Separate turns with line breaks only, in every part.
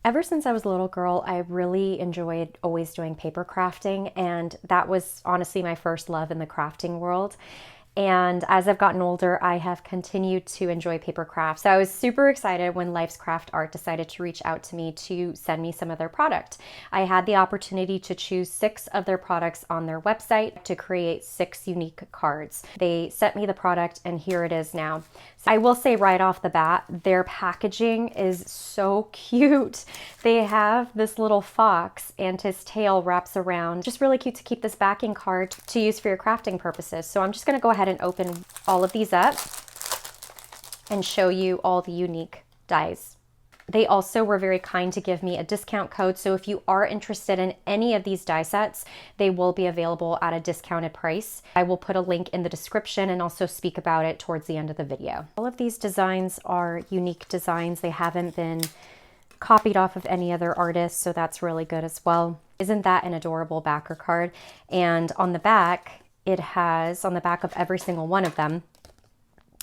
Ever since I was a little girl, I really enjoyed always doing paper crafting, and that was honestly my first love in the crafting world. And as I've gotten older, I have continued to enjoy paper crafts. So I was super excited when Life's Craft Art decided to reach out to me to send me some of their product. I had the opportunity to choose 6 of their products on their website to create 6 unique cards. They sent me the product, and here it is now. So I will say right off the bat, their packaging is so cute. They have this little fox and his tail wraps around. Just really cute to keep this backing card to use for your crafting purposes. So I'm just going to go ahead and open all of these up and show you all the unique dies. They also were very kind to give me a discount code. So if you are interested in any of these die sets, they will be available at a discounted price. I will put a link in the description and also speak about it towards the end of the video. All of these designs are unique designs. They haven't been copied off of any other artist, so that's really good as well. Isn't that an adorable backer card? And on the back, it has, on the back of every single one of them,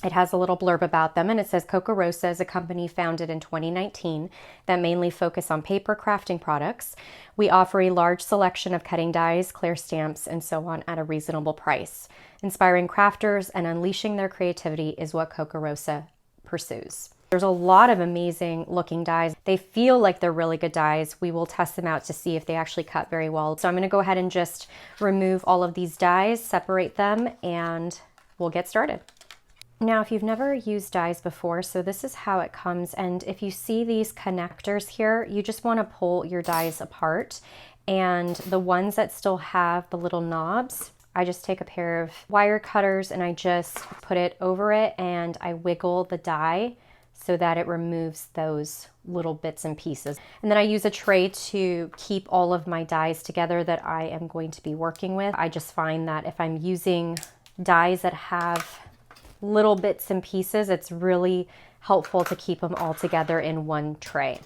it has a little blurb about them, and it says Coco Rosa is a company founded in 2019 that mainly focus on paper crafting products. We offer a large selection of cutting dies, clear stamps, and so on at a reasonable price. Inspiring crafters and unleashing their creativity is what Coco Rosa pursues. There's a lot of amazing looking dies. They feel like they're really good dies. We will test them out to see if they actually cut very well. So I'm going to go ahead and just remove all of these dies, separate them, and we'll get started. Now, if you've never used dies before, so this is how it comes. And if you see these connectors here, you just want to pull your dies apart. And the ones that still have the little knobs, I just take a pair of wire cutters and I just put it over it and I wiggle the die so that it removes those little bits and pieces. And then I use a tray to keep all of my dies together that I am going to be working with. I just find that if I'm using dies that have little bits and pieces, it's really helpful to keep them all together in one tray.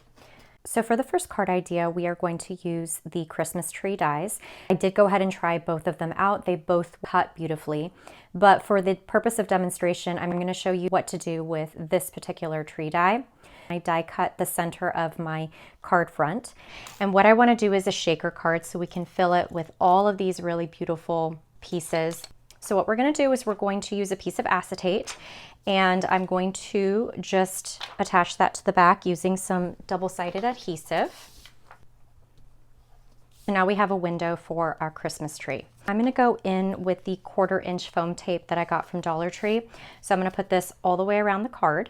So for the first card idea, we are going to use the Christmas tree dies. I did go ahead and try both of them out. They both cut beautifully, but for the purpose of demonstration, I'm going to show you what to do with this particular tree die. I die cut the center of my card front, and what I want to do is a shaker card so we can fill it with all of these really beautiful pieces. So what we're going to do is we're going to use a piece of acetate, and I'm going to just attach that to the back using some double-sided adhesive. And now we have a window for our Christmas tree. I'm going to go in with the 1/4 inch foam tape that I got from Dollar Tree. So I'm going to put this all the way around the card.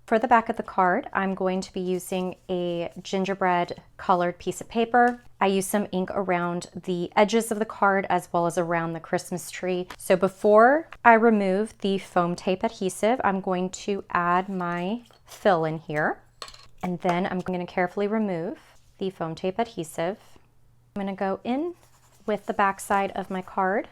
For the back of the card, I'm going to be using a gingerbread colored piece of paper. I use some ink around the edges of the card as well as around the Christmas tree. So before I remove the foam tape adhesive, I'm going to add my fill in here. And then I'm going to carefully remove the foam tape adhesive. I'm going to go in with the back side of my card.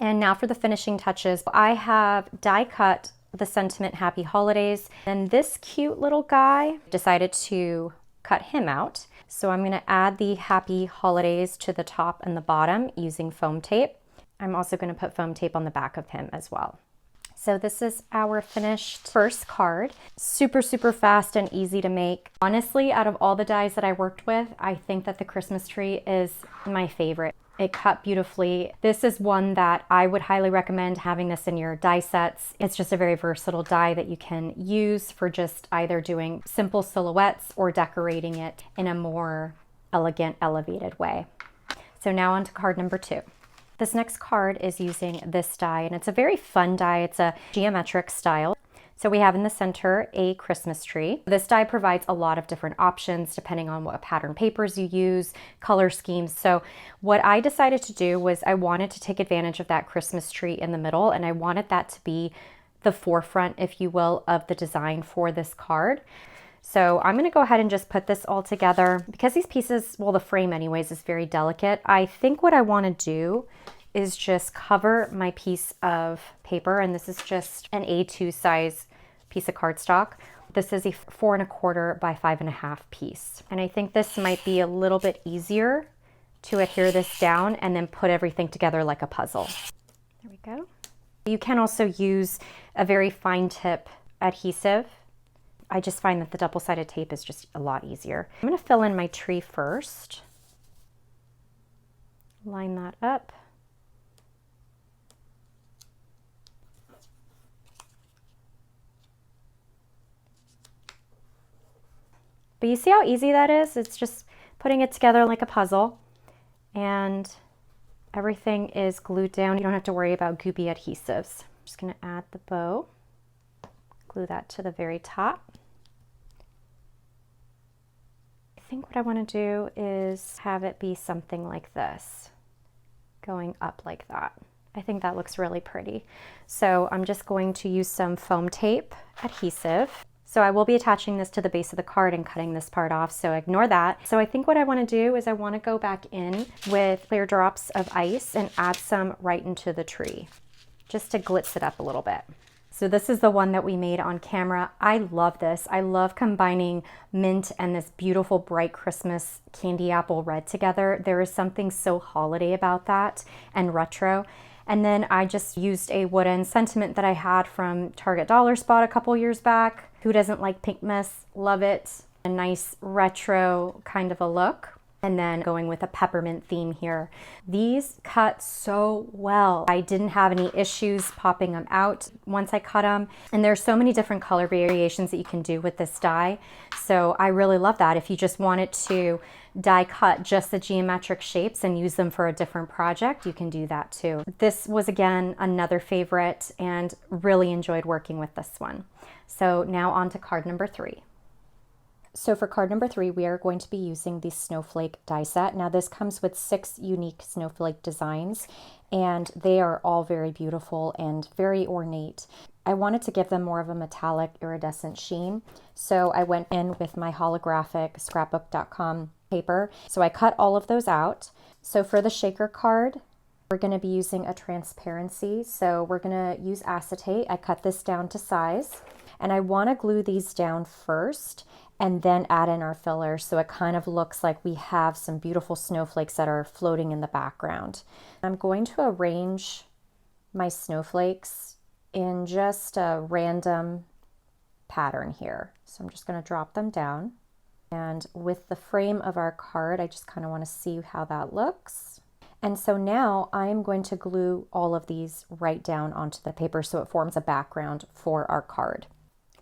And now for the finishing touches. I have die cut the sentiment Happy Holidays, and this cute little guy, decided to cut him out. So I'm going to add the Happy Holidays to the top and the bottom using foam tape. I'm also going to put foam tape on the back of him as well. So this is our finished first card. Super, super fast and easy to make. Honestly, out of all the dies that I worked with, I think that the Christmas tree is my favorite. It cut beautifully. This is one that I would highly recommend having this in your die sets. It's just a very versatile die that you can use for just either doing simple silhouettes or decorating it in a more elegant, elevated way. So now on to card number 2. This next card is using this die, and it's a very fun die. It's a geometric style. So we have in the center a Christmas tree. This die provides a lot of different options depending on what pattern papers you use, color schemes. So what I decided to do was I wanted to take advantage of that Christmas tree in the middle, and I wanted that to be the forefront, if you will, of the design for this card. So I'm going to go ahead and just put this all together. Because these pieces, well, the frame anyways is very delicate, I think what I want to do is just cover my piece of paper, and this is just an A2 size piece of cardstock. This is a 4 1/4 by 5 1/2 piece. And I think this might be a little bit easier to adhere this down and then put everything together like a puzzle. There we go. You can also use a very fine tip adhesive. I just find that the double-sided tape is just a lot easier. I'm gonna fill in my tree first. Line that up. But you see how easy that is? It's just putting it together like a puzzle, and everything is glued down. You don't have to worry about goopy adhesives. I'm just gonna add the bow, glue that to the very top. I think what I wanna do is have it be something like this, going up like that. I think that looks really pretty. So I'm just going to use some foam tape adhesive. So I will be attaching this to the base of the card and cutting this part off, so ignore that. So I think what I want to do is I want to go back in with clear drops of ice and add some right into the tree, just to glitz it up a little bit. So this is the one that we made on camera. I love this. I love combining mint and this beautiful bright Christmas candy apple red together. There is something so holiday about that and retro. And then I just used a wooden sentiment that I had from Target Dollar Spot a couple years back. Who doesn't like pink mist? Love it. A nice retro kind of a look. And then going with a peppermint theme here. These cut so well. I didn't have any issues popping them out once I cut them. And there's so many different color variations that you can do with this die. So I really love that. If you just wanted to die cut just the geometric shapes and use them for a different project, you can do that too. This was again another favorite and really enjoyed working with this one. So now on to card number 3. So for card number 3, we are going to be using the Snowflake die set. Now this comes with 6 unique snowflake designs, and they are all very beautiful and very ornate. I wanted to give them more of a metallic iridescent sheen, so I went in with my holographic scrapbook.com paper. So I cut all of those out. So for the shaker card, we're going to be using a transparency. So we're going to use acetate. I cut this down to size, and I want to glue these down first and then add in our filler, so it kind of looks like we have some beautiful snowflakes that are floating in the background. I'm going to arrange my snowflakes in just a random pattern here. So I'm just going to drop them down. And with the frame of our card, I just kind of want to see how that looks. And so now I'm going to glue all of these right down onto the paper so it forms a background for our card.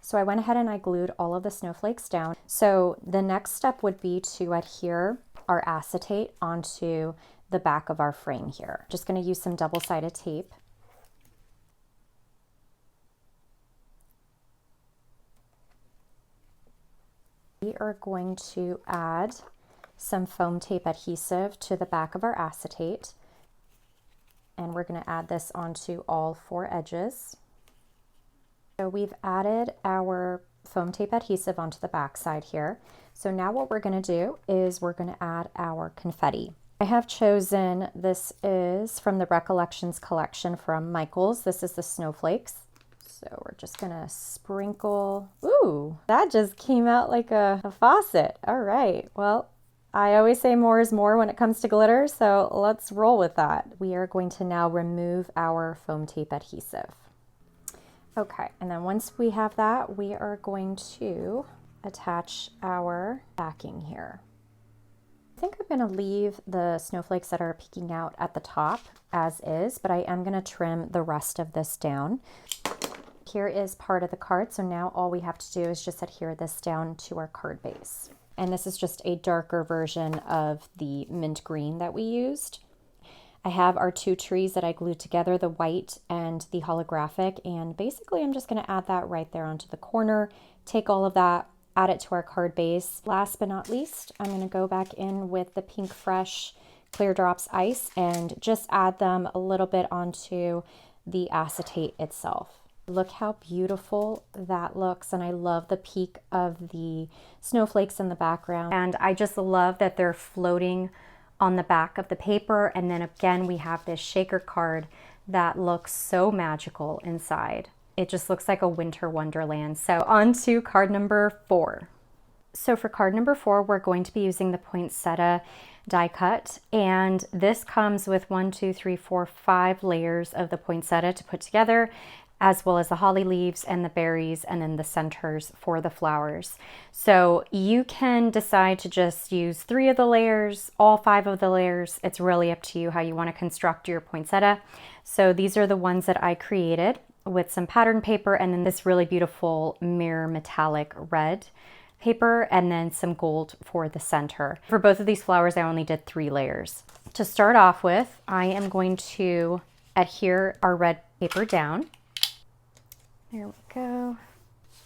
So I went ahead and I glued all of the snowflakes down. So the next step would be to adhere our acetate onto the back of our frame here. Just going to use some double-sided tape. We are going to add some foam tape adhesive to the back of our acetate, and we're going to add this onto all 4 edges. So we've added our foam tape adhesive onto the back side here. So now what we're going to do is we're going to add our confetti. I have chosen, this is from the Recollections collection from Michaels. This is the Snowflakes. So we're just gonna sprinkle. Ooh, that just came out like a faucet. All right, well, I always say more is more when it comes to glitter, so let's roll with that. We are going to now remove our foam tape adhesive. Okay, and then once we have that, we are going to attach our backing here. I think I'm gonna leave the snowflakes that are peeking out at the top as is, but I am gonna trim the rest of this down. Here is part of the card, so now all we have to do is just adhere this down to our card base. And this is just a darker version of the mint green that we used. I have our 2 trees that I glued together, the white and the holographic, and basically I'm just going to add that right there onto the corner, take all of that, add it to our card base. Last but not least, I'm going to go back in with the Pink Fresh Clear Drops Ice and just add them a little bit onto the acetate itself. Look how beautiful that looks, and I love the peak of the snowflakes in the background, and I just love that they're floating on the back of the paper. And then again, we have this shaker card that looks so magical inside. It just looks like a winter wonderland. So on to card number 4. So for card number 4, we're going to be using the Poinsettia die cut, and this comes with 1, 2, 3, 4, 5 layers of the poinsettia to put together. as well as the holly leaves and the berries, and then the centers for the flowers. So you can decide to just use 3 of the layers, all 5 of the layers. It's really up to you how you want to construct your poinsettia. So these are the ones that I created with some pattern paper, and then this really beautiful mirror metallic red paper, and then some gold for the center. For both of these flowers, I only did 3 layers. To start off with, I am going to adhere our red paper down. There we go.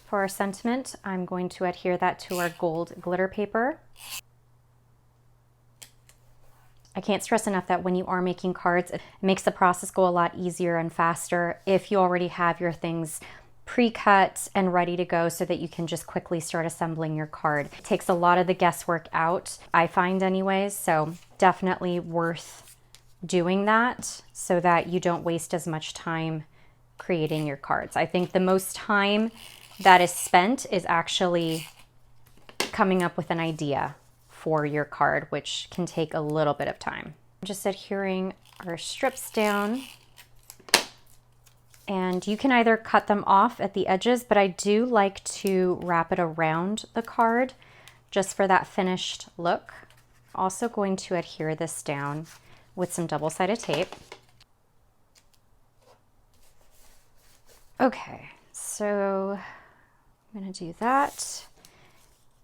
For our sentiment, I'm going to adhere that to our gold glitter paper. I can't stress enough that when you are making cards, it makes the process go a lot easier and faster if you already have your things pre-cut and ready to go so that you can just quickly start assembling your card. It takes a lot of the guesswork out, I find anyways, so definitely worth doing that so that you don't waste as much time creating your cards. I think the most time that is spent is actually coming up with an idea for your card, which can take a little bit of time. Just adhering our strips down, and you can either cut them off at the edges, but I do like to wrap it around the card just for that finished look. Also going to adhere this down with some double-sided tape. Okay, so I'm gonna do that,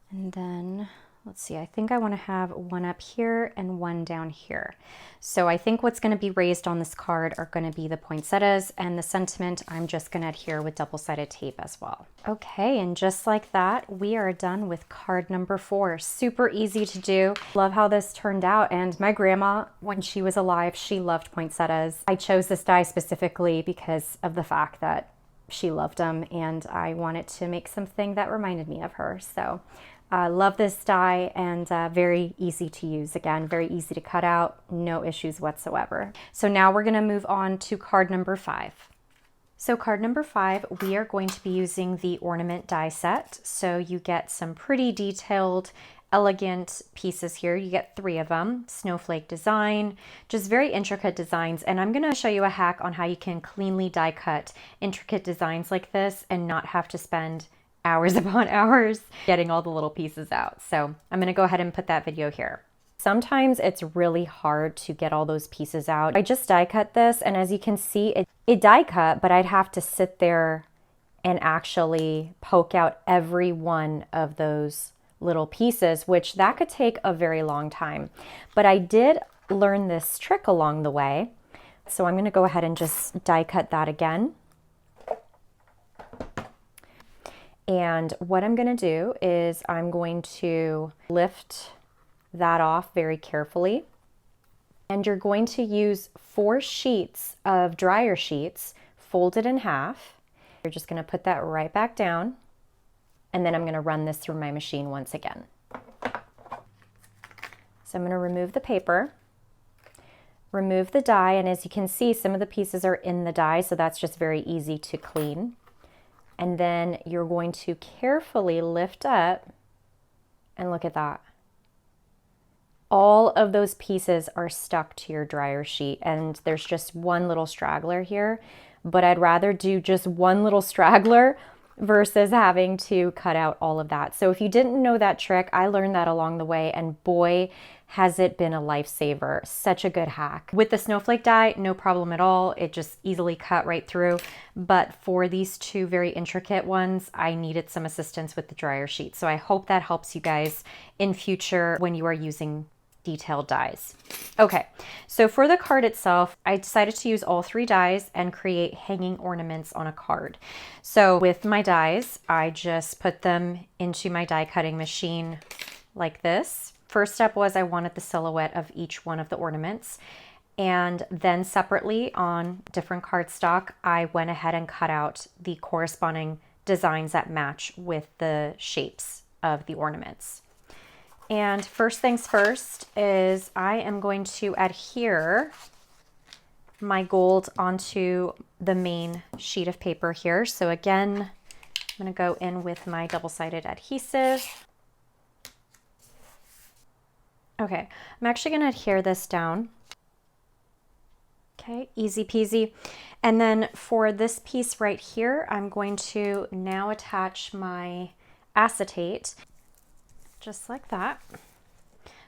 and then let's see, I think I want to have one up here and one down here. So I think what's going to be raised on this card are going to be the poinsettias, and the sentiment I'm just going to adhere with double-sided tape as well. Okay, and just like that, we are done with card number 4. Super easy to do. Love how this turned out, and my grandma, when she was alive, she loved poinsettias. I chose this die specifically because of the fact that she loved them, and I wanted to make something that reminded me of her. So love this die, and very easy to use. Again, very easy to cut out, no issues whatsoever. So now we're gonna move on to card number 5. So card number 5, we are going to be using the ornament die set. So you get some pretty detailed, elegant pieces here. You get 3 of them, snowflake design, just very intricate designs. And I'm gonna show you a hack on how you can cleanly die cut intricate designs like this and not have to spend hours upon hours getting all the little pieces out. So I'm gonna go ahead and put that video here. Sometimes it's really hard to get all those pieces out. I just die cut this, and as you can see, it die cut, but I'd have to sit there and actually poke out every one of those little pieces, which that could take a very long time. But I did learn this trick along the way. So I'm gonna go ahead and just die cut that again. And what I'm gonna do is I'm going to lift that off very carefully. And you're going to use 4 sheets of dryer sheets folded in half. You're just gonna put that right back down. And then I'm gonna run this through my machine once again. So I'm gonna remove the paper, remove the die, and as you can see, some of the pieces are in the die, so that's just very easy to clean. And then you're going to carefully lift up, and look at that. All of those pieces are stuck to your dryer sheet, and there's just one little straggler here, but I'd rather do just one little straggler versus having to cut out all of that. So if you didn't know that trick, I learned that along the way, and boy, has it been a lifesaver. Such a good hack. With the snowflake die, no problem at all. It just easily cut right through. But for these 2 very intricate ones, I needed some assistance with the dryer sheet. So I hope that helps you guys in future when you are using detailed dies. Okay, so for the card itself, I decided to use all 3 dies and create hanging ornaments on a card. So with my dies, I just put them into my die cutting machine like this. First step was I wanted the silhouette of each one of the ornaments. And then separately on different cardstock, I went ahead and cut out the corresponding designs that match with the shapes of the ornaments. And first things first is I am going to adhere my gold onto the main sheet of paper here. So again, I'm gonna go in with my double-sided adhesive. Okay, I'm actually gonna adhere this down. Okay, easy peasy. And then for this piece right here, I'm going to now attach my acetate just like that.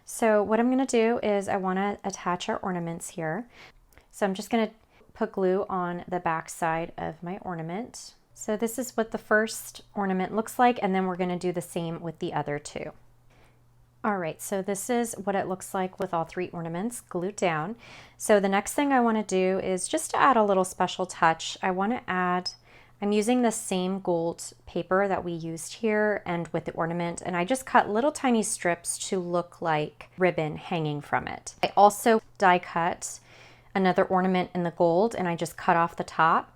So what I'm going to do is I want to attach our ornaments here. So I'm just going to put glue on the back side of my ornament. So this is what the first ornament looks like, and then we're going to do the same with the other two. All right, so this is what it looks like with all three ornaments glued down. So the next thing I want to do is just to add a little special touch. I'm using the same gold paper that we used here and with the ornament, and I just cut little tiny strips to look like ribbon hanging from it. I also die cut another ornament in the gold, and I just cut off the top,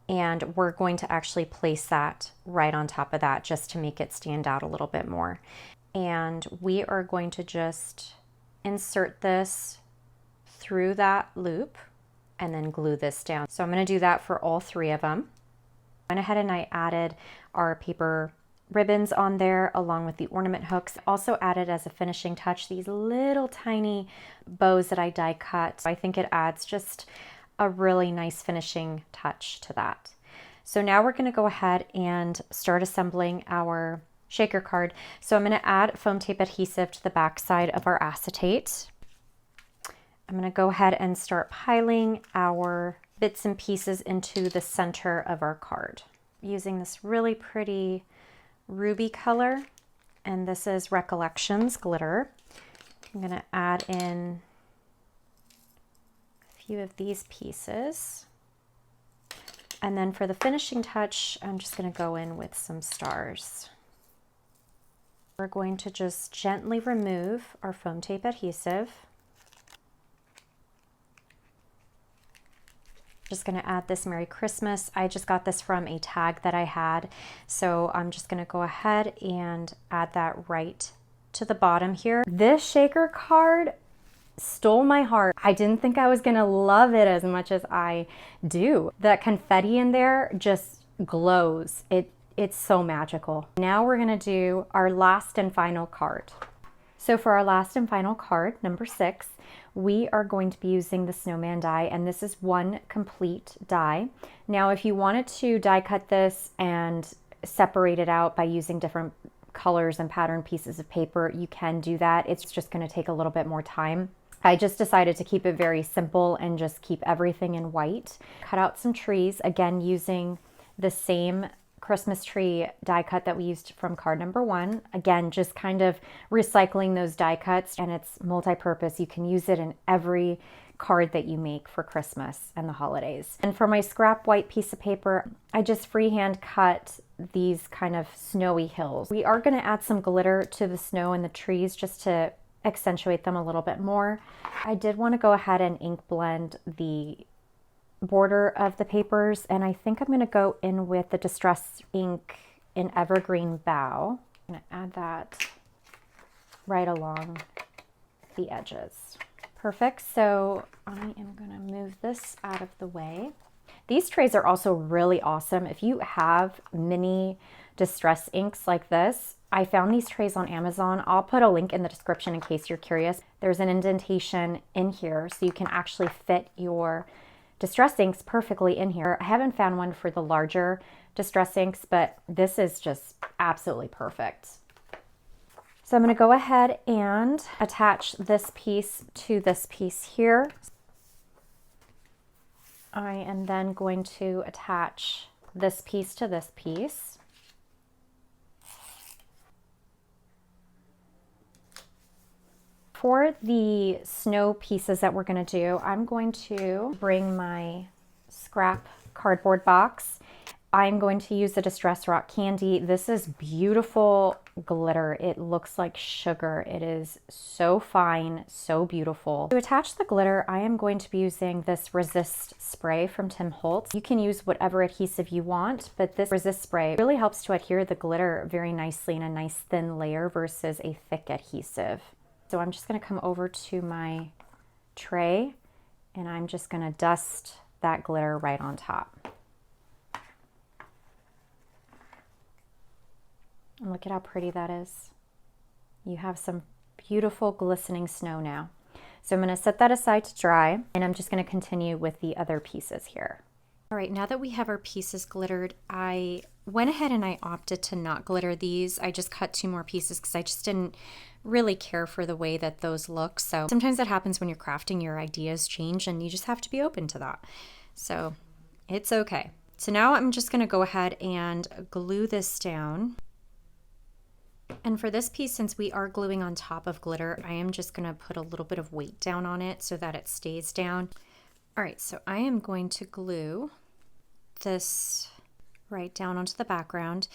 and we're going to actually place that right on top of that just to make it stand out a little bit more. And we are going to just insert this through that loop and then glue this down. So I'm going to do that for all three of them. I went ahead and I added our paper ribbons on there along with the ornament hooks. Also added as a finishing touch these little tiny bows that I die cut. I think it adds just a really nice finishing touch to that. So now we're going to go ahead and start assembling our shaker card. So I'm going to add foam tape adhesive to the back side of our acetate. I'm going to go ahead and start piling our bits and pieces into the center of our card using this really pretty ruby color, and this is Recollections glitter. I'm going to add in a few of these pieces, and then for the finishing touch I'm just going to go in with some stars. We're going to just gently remove our foam tape adhesive. Just going to add this Merry Christmas. I just got this from a tag that I had, so I'm just going to go ahead and add that right to the bottom here. This shaker card stole my heart. I didn't think I was going to love it as much as I do. That confetti in there just glows. It's so magical. Now we're going to do our last and final card. So for our last and final card, number 6, we are going to be using the snowman die, and this is one complete die. Now, if you wanted to die cut this and separate it out by using different colors and pattern pieces of paper, you can do that. It's just going to take a little bit more time. I just decided to keep it very simple and just keep everything in white. Cut out some trees, again using the same Christmas tree die cut that we used from card number 1. Again, just kind of recycling those die cuts, and it's multi-purpose. You can use it in every card that you make for Christmas and the holidays. And for my scrap white piece of paper, I just freehand cut these kind of snowy hills. We are going to add some glitter to the snow and the trees just to accentuate them a little bit more. I did want to go ahead and ink blend the border of the papers, and I think I'm going to go in with the Distress ink in Evergreen Bough. I'm going to add that right along the edges. Perfect. So I am going to move this out of the way. These trays are also really awesome. If you have mini Distress inks like this, I found these trays on Amazon. I'll put a link in the description in case you're curious. There's an indentation in here so you can actually fit your Distress inks perfectly in here. I haven't found one for the larger Distress inks, but this is just absolutely perfect. So I'm going to go ahead and attach this piece to this piece here. I am then going to attach this piece to this piece. For the snow pieces that we're going to do, I'm going to bring my scrap cardboard box. I'm going to use the Distress Rock Candy. This is beautiful glitter. It looks like sugar. It is so fine, so beautiful. To attach the glitter, I am going to be using this Resist spray from Tim Holtz. You can use whatever adhesive you want, but this Resist spray really helps to adhere the glitter very nicely in a nice thin layer versus a thick adhesive. So I'm just going to come over to my tray and I'm just going to dust that glitter right on top. And look at how pretty that is. You have some beautiful glistening snow now. So I'm going to set that aside to dry, and I'm just going to continue with the other pieces here. All right, now that we have our pieces glittered, I went ahead and I opted to not glitter these. I just cut 2 more pieces because I just didn't really care for the way that those look. So sometimes that happens when you're crafting, your ideas change and you just have to be open to that. So it's okay. So now I'm just going to go ahead and glue this down. And for this piece, since we are gluing on top of glitter, I am just going to put a little bit of weight down on it so that it stays down. All right, so I am going to glue this right down onto the background.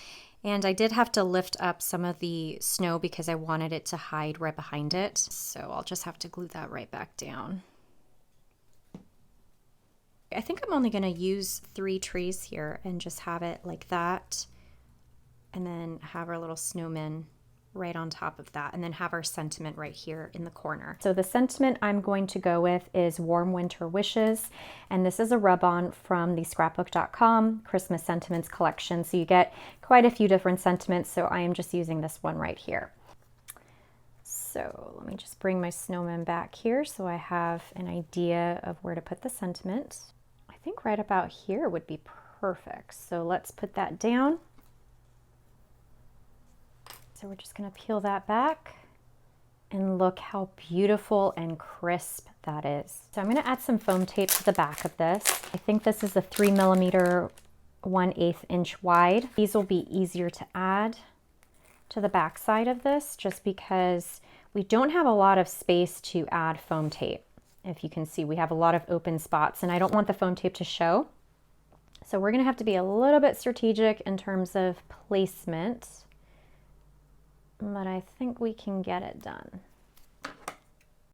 And I did have to lift up some of the snow because I wanted it to hide right behind it. So I'll just have to glue that right back down. I think I'm only going to use 3 trees here and just have it like that. And then have our little snowmen right on top of that, and then have our sentiment right here in the corner. So the sentiment I'm going to go with is Warm Winter Wishes, and this is a rub-on from the scrapbook.com Christmas Sentiments collection. So you get quite a few different sentiments, so I am just using this one right here. So let me just bring my snowman back here so I have an idea of where to put the sentiment. I think right about here would be perfect. So let's put that down. So we're just going to peel that back, and look how beautiful and crisp that is. So I'm going to add some foam tape to the back of this. I think this is a 3mm 1/8 inch wide. These will be easier to add to the back side of this just because we don't have a lot of space to add foam tape. If you can see, we have a lot of open spots and I don't want the foam tape to show. So we're going to have to be a little bit strategic in terms of placement, but I think we can get it done.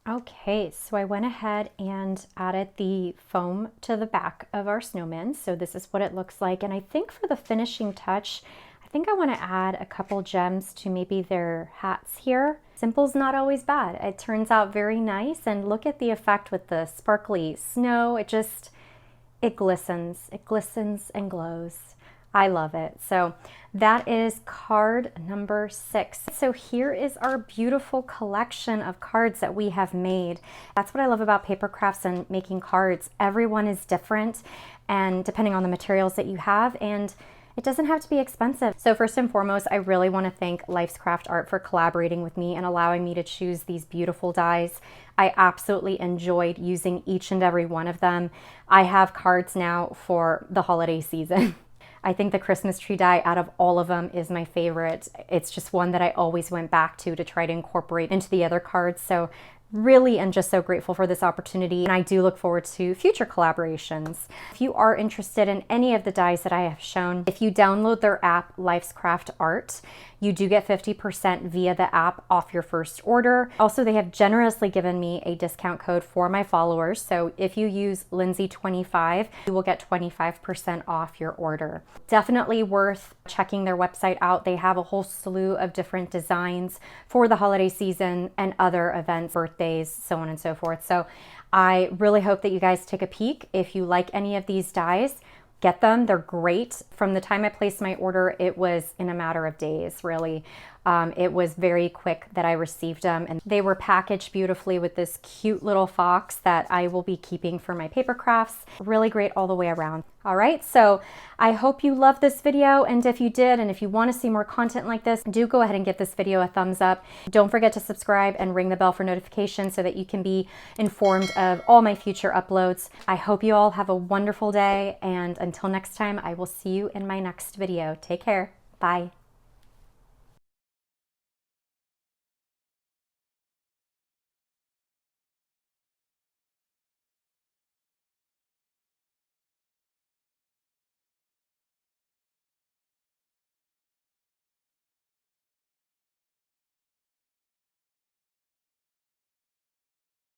Okay, so I went ahead and added the foam to the back of our snowman. So this is what it looks like. And I think for the finishing touch, I think I want to add a couple gems to maybe their hats here. Simple's not always bad. It turns out very nice. And look at the effect with the sparkly snow. It glistens. It glistens and glows. I love it. So that is card number 6. So here is our beautiful collection of cards that we have made. That's what I love about paper crafts and making cards. Everyone is different, and depending on the materials that you have, and it doesn't have to be expensive. So first and foremost, I really want to thank Life's Craft Art for collaborating with me and allowing me to choose these beautiful dies. I absolutely enjoyed using each and every one of them. I have cards now for the holiday season. I think the Christmas tree die out of all of them is my favorite. It's just one that I always went back to try to incorporate into the other cards. So really am just so grateful for this opportunity, and I do look forward to future collaborations. If you are interested in any of the dies that I have shown, if you download their app, Life's Craft Art, you do get 50% via the app off your first order. Also, they have generously given me a discount code for my followers. So if you use Lindsay25, you will get 25% off your order. Definitely worth checking their website out. They have a whole slew of different designs for the holiday season and other events, birthdays, so on and so forth. So I really hope that you guys take a peek. If you like any of these dies, get them. They're great. From the time I placed my order, it was in a matter of days, really. It was very quick that I received them, and they were packaged beautifully with this cute little fox that I will be keeping for my paper crafts. Really great all the way around. All right, so I hope you loved this video, and if you did, and if you want to see more content like this, do go ahead and give this video a thumbs up. Don't forget to subscribe and ring the bell for notifications so that you can be informed of all my future uploads. I hope you all have a wonderful day, and until next time, I will see you in my next video. Take care. Bye.